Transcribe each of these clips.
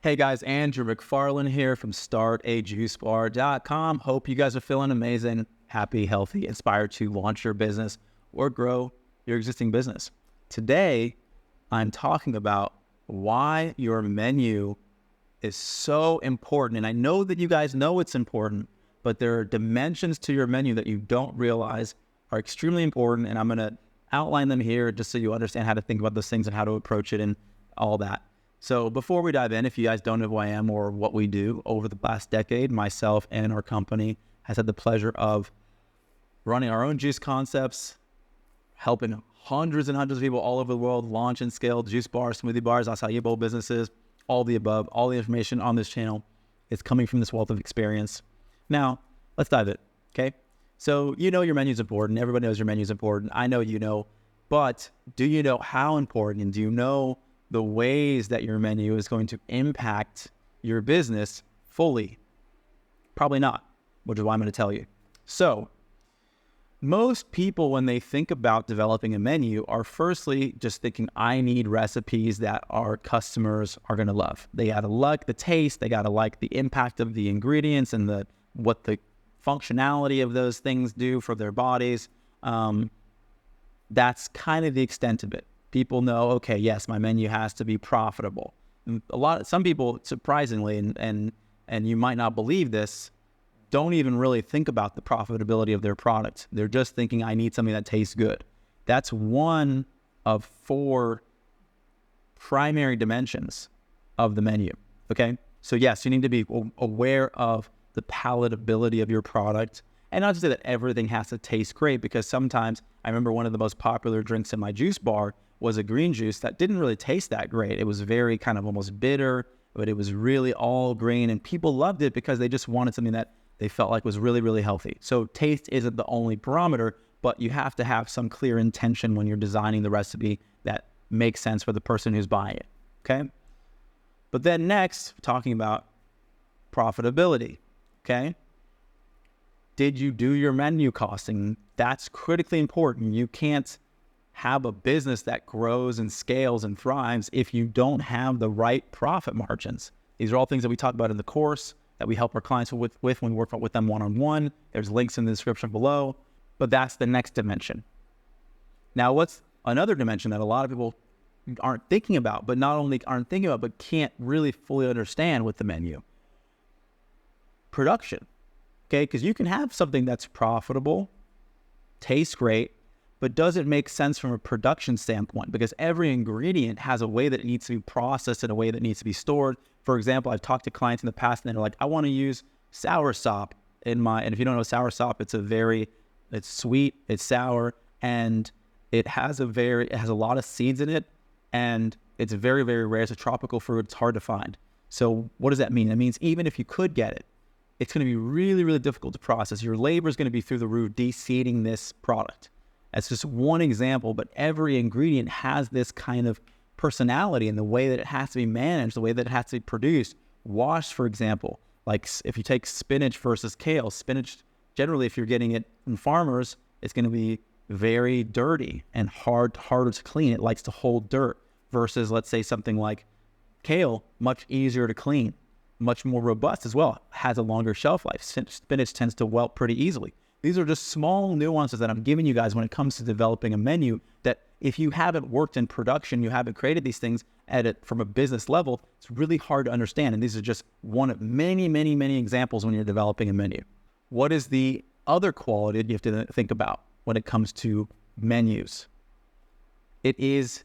Hey guys, Andrew McFarland here from StartAJuiceBar.com. Hope you guys are feeling amazing, happy, healthy, inspired to launch your business or grow your existing business. Today, I'm talking about why your menu is so important. And I know that you guys know it's important, but there are dimensions to your menu that you don't realize are extremely important. And I'm going to outline them here just so you understand how to think about those things and how to approach it and all that. So before we dive in, if you guys don't know who I am or what we do, over the last decade, myself and our company has had the pleasure of running our own juice concepts, helping hundreds and hundreds of people all over the world launch and scale juice bars, smoothie bars, acai bowl businesses, all the above. All the information on this channel is coming from this wealth of experience. Now, let's dive in, okay? So you know your menu is important. Everybody knows your menu is important. I know you know, but do you know how important, and do you know the ways that your menu is going to impact your business fully? Probably not, which is why I'm going to tell you. So most people, when they think about developing a menu, are firstly just thinking, I need recipes that our customers are going to love. They got to like the taste, they got to like the impact of the ingredients and what the functionality of those things do for their bodies. That's kind of the extent of it. People know, okay, yes, my menu has to be profitable. Some people, surprisingly, and you might not believe this, don't even really think about the profitability of their product. They're just thinking, I need something that tastes good. That's one of 4 primary dimensions of the menu, okay? So yes, you need to be aware of the palatability of your product. And not to say that everything has to taste great, because sometimes, I remember one of the most popular drinks in my juice bar was a green juice that didn't really taste that great. It was very kind of almost bitter, but it was really all green, and people loved it because they just wanted something that they felt like was really, really healthy. So taste isn't the only barometer, but you have to have some clear intention when you're designing the recipe that makes sense for the person who's buying it, okay? But then next, talking about profitability, okay? Did you do your menu costing? That's critically important. You can't have a business that grows and scales and thrives if you don't have the right profit margins. These are all things that we talk about in the course that we help our clients with when we work with them one-on-one. There's links in the description below, but that's the next dimension. Now, what's another dimension that a lot of people aren't thinking about, but not only aren't thinking about, but can't really fully understand with the menu? Production, okay? Because you can have something that's profitable, tastes great, but does it make sense from a production standpoint? Because every ingredient has a way that it needs to be processed and a way that it needs to be stored. For example, I've talked to clients in the past and they're like, I want to use soursop and if you don't know soursop, it's sweet, it's sour, and it has a lot of seeds in it, and it's very, very rare. It's a tropical fruit. It's hard to find. So what does that mean? That means even if you could get it, it's going to be really, really difficult to process. Your labor is going to be through the roof de-seeding this product. That's just one example, but every ingredient has this kind of personality in the way that it has to be managed, the way that it has to be produced. Washed, for example, like if you take spinach versus kale, spinach, generally, if you're getting it from farmers, it's going to be very dirty and harder to clean. It likes to hold dirt versus, let's say, something like kale, much easier to clean, much more robust as well, has a longer shelf life. Spinach tends to wilt pretty easily. These are just small nuances that I'm giving you guys when it comes to developing a menu that if you haven't worked in production, you haven't created these things from a business level, it's really hard to understand. And these are just one of many, many, many examples when you're developing a menu. What is the other quality that you have to think about when it comes to menus? It is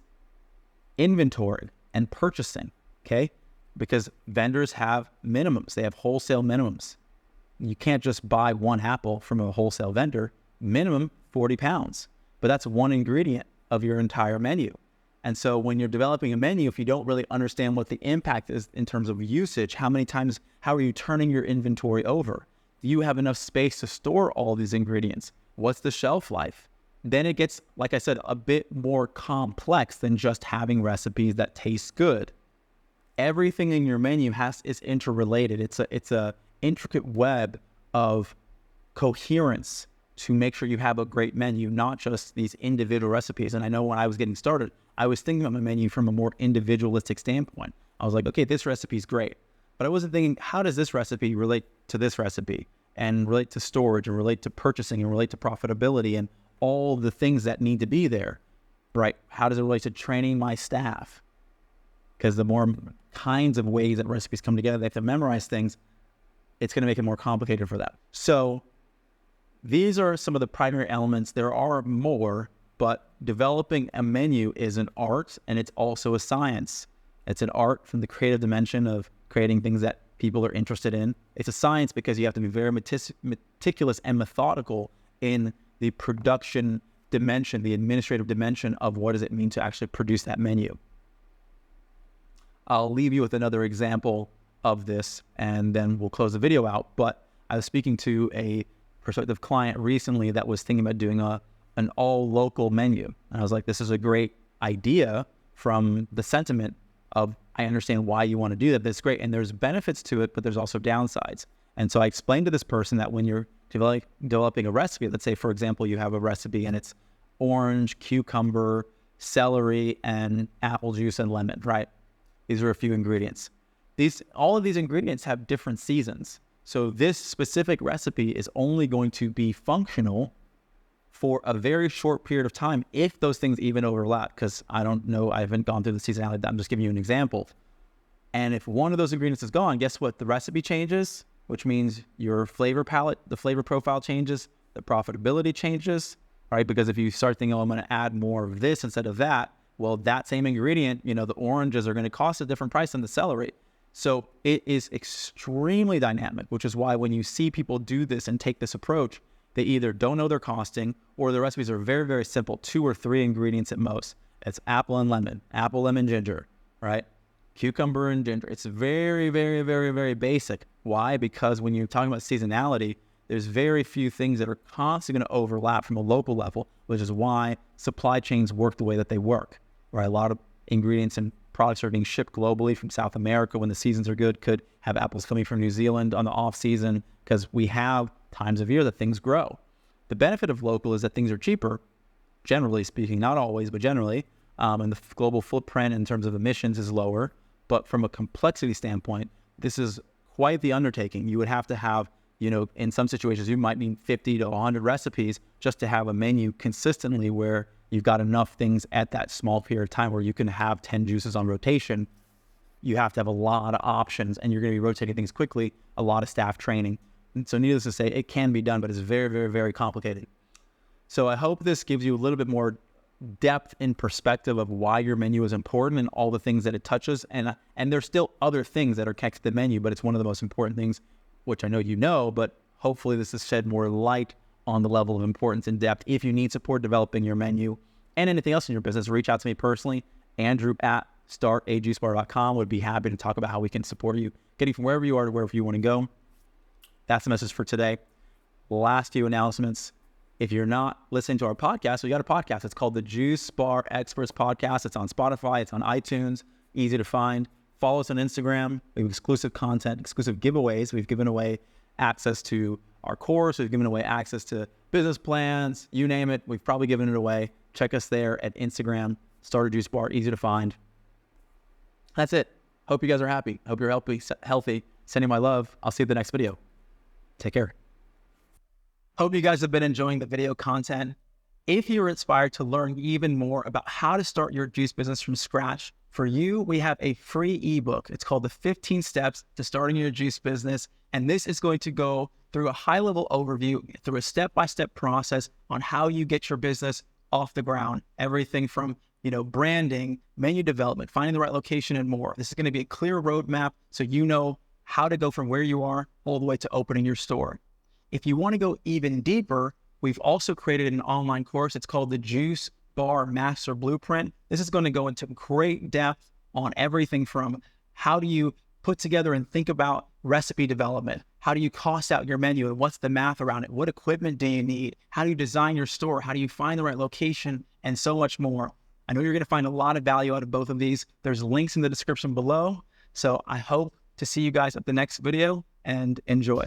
inventory and purchasing, okay? Because vendors have minimums. They have wholesale minimums. You can't just buy one apple from a wholesale vendor, minimum 40 pounds, but that's one ingredient of your entire menu. And so when you're developing a menu, if you don't really understand what the impact is in terms of usage, how are you turning your inventory over? Do you have enough space to store all these ingredients? What's the shelf life? Then it gets, like I said, a bit more complex than just having recipes that taste good. Everything in your menu is interrelated. It's a intricate web of coherence to make sure you have a great menu, not just these individual recipes. And I know when I was getting started, I was thinking about my menu from a more individualistic standpoint. I was like, okay, this recipe is great. But I wasn't thinking, how does this recipe relate to this recipe and relate to storage and relate to purchasing and relate to profitability and all the things that need to be there, right? How does it relate to training my staff? Because the more kinds of ways that recipes come together, they have to memorize things, it's going to make it more complicated for them. So these are some of the primary elements. There are more, but developing a menu is an art and it's also a science. It's an art from the creative dimension of creating things that people are interested in. It's a science because you have to be very meticulous and methodical in the production dimension, the administrative dimension of what does it mean to actually produce that menu. I'll leave you with another example of this and then we'll close the video out. But I was speaking to a prospective client recently that was thinking about doing an all local menu. And I was like, this is a great idea from the sentiment of, I understand why you want to do that. That's great. And there's benefits to it, but there's also downsides. And so I explained to this person that when you're developing a recipe, let's say, for example, you have a recipe and it's orange, cucumber, celery, and apple juice and lemon, right? These are a few ingredients. All of these ingredients have different seasons. So this specific recipe is only going to be functional for a very short period of time, if those things even overlap, because I don't know, I haven't gone through the seasonality. I'm just giving you an example. And if one of those ingredients is gone, guess what? The recipe changes, which means your flavor palette, the flavor profile changes, the profitability changes, right? Because if you start thinking, oh, I'm going to add more of this instead of that, well, that same ingredient, the oranges are going to cost a different price than the celery. So it is extremely dynamic, which is why when you see people do this and take this approach, they either don't know their costing or the recipes are very, very simple, 2 or 3 ingredients at most. It's apple and lemon, apple, lemon, ginger, right? Cucumber and ginger. It's very, very, very, very basic. Why? Because when you're talking about seasonality, there's very few things that are constantly going to overlap from a local level, which is why supply chains work the way that they work, right? A lot of ingredients and products are being shipped globally from South America when the seasons are good, could have apples coming from New Zealand on the off season, because we have times of year that things grow. The benefit of local is that things are cheaper, generally speaking, not always, but generally, and the global footprint in terms of emissions is lower. But from a complexity standpoint, this is quite the undertaking. You would have to have, in some situations, you might need 50 to 100 recipes just to have a menu consistently where you've got enough things at that small period of time where you can have 10 juices on rotation. You have to have a lot of options and you're going to be rotating things quickly, a lot of staff training. And so needless to say, it can be done, but it's very, very, very complicated. So I hope this gives you a little bit more depth and perspective of why your menu is important and all the things that it touches. And there's still other things that are connected to the menu, but it's one of the most important things, which I know you know, but hopefully this has shed more light on the level of importance and depth. If you need support developing your menu and anything else in your business, reach out to me personally, Andrew at StartAJuiceBar.com. Would be happy to talk about how we can support you, getting from wherever you are to wherever you want to go. That's the message for today. Last few announcements. If you're not listening to our podcast, we got a podcast. It's called the Juice Bar Experts Podcast. It's on Spotify. It's on iTunes. Easy to find. Follow us on Instagram. We have exclusive content, exclusive giveaways. We've given away access to our course. We've given away access to business plans. You name it. We've probably given it away. Check us there at Instagram. StartAJuiceBar. Easy to find. That's it. Hope you guys are happy. Hope you're healthy. Sending my love. I'll see you in the next video. Take care. Hope you guys have been enjoying the video content. If you're inspired to learn even more about how to start your juice business from scratch, for you, we have a free ebook. It's called the 15 Steps to Starting Your Juice Business. And this is going to go through a high-level overview, through a step-by-step process on how you get your business off the ground. Everything from, branding, menu development, finding the right location, and more. This is going to be a clear roadmap so you know how to go from where you are all the way to opening your store. If you want to go even deeper, we've also created an online course. It's called the Juice Bar Master Blueprint. This is going to go into great depth on everything from how do you put together and think about recipe development? How do you cost out your menu and what's the math around it? What equipment do you need? How do you design your store? How do you find the right location? And so much more. I know you're going to find a lot of value out of both of these. There's links in the description below. So I hope to see you guys at the next video and enjoy.